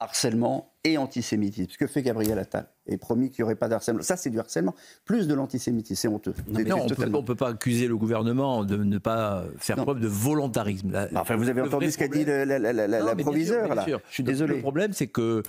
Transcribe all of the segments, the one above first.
harcèlement et antisémitisme. Ce que fait Gabriel Attal. Et promis qu'il n'y aurait pas de harcèlement. Ça, c'est du harcèlement. Plus de l'antisémitisme, c'est honteux. Non, on ne peut pas accuser le gouvernement de ne pas faire preuve de volontarisme. Enfin, vous avez entendu ce qu'a dit la proviseure, là. Je suis désolé. Le problème, c'est qu'on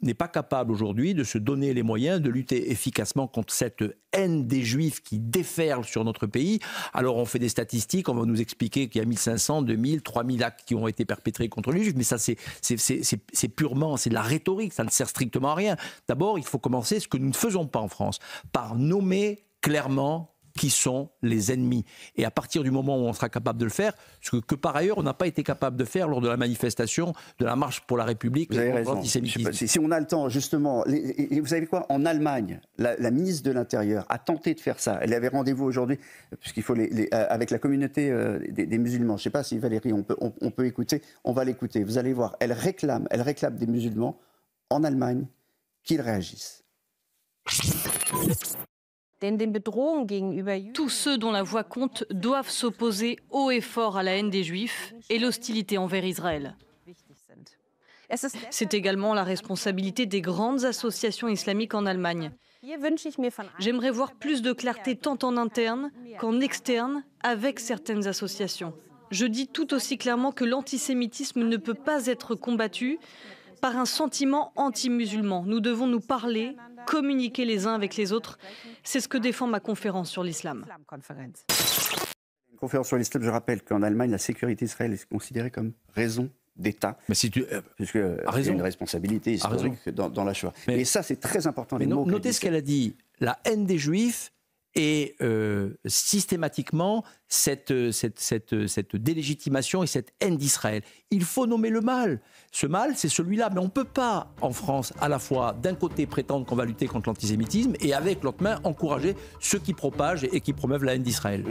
n'est pas capable aujourd'hui de se donner les moyens de lutter efficacement contre cette haine des Juifs qui déferle sur notre pays. Alors, on fait des statistiques, on va nous expliquer qu'il y a 1500, 2000, 3000 actes qui ont été perpétrés contre les Juifs, mais ça, c'est purement, c'est de la rhétorique, ça ne sert strictement à rien. D'abord, il faut commencer ce que nous ne faisons pas en France, par nommer clairement qui sont les ennemis. Et à partir du moment où on sera capable de le faire, ce que par ailleurs on n'a pas été capable de faire lors de la manifestation de la marche pour la République. Vous avez raison. Si on a le temps, justement, et vous savez quoi, en Allemagne, la ministre de l'Intérieur a tenté de faire ça. Elle avait rendez-vous aujourd'hui, puisqu'il faut avec la communauté des musulmans. Je ne sais pas si Valérie, on peut écouter, on va l'écouter. Vous allez voir, elle réclame des musulmans en Allemagne qu'ils réagissent. Tous ceux dont la voix compte doivent s'opposer haut et fort à la haine des Juifs et l'hostilité envers Israël. C'est également la responsabilité des grandes associations islamiques en Allemagne. J'aimerais voir plus de clarté tant en interne qu'en externe avec certaines associations. Je dis tout aussi clairement que l'antisémitisme ne peut pas être combattu par un sentiment anti-musulman. Nous devons nous parler, communiquer les uns avec les autres. C'est ce que défend ma conférence sur l'islam. Une conférence sur l'islam, je rappelle qu'en Allemagne, la sécurité d'Israël est considérée comme raison d'État. Mais si tu puisque il y a une responsabilité historique dans la Shoah. Mais ça, c'est très important. Mais notez ce qu'elle a dit. La haine des Juifs et systématiquement cette délégitimation et cette haine d'Israël. Il faut nommer le mal. Ce mal, c'est celui-là. Mais on ne peut pas, en France, à la fois, d'un côté, prétendre qu'on va lutter contre l'antisémitisme et avec l'autre main, encourager ceux qui propagent et qui promeuvent la haine d'Israël.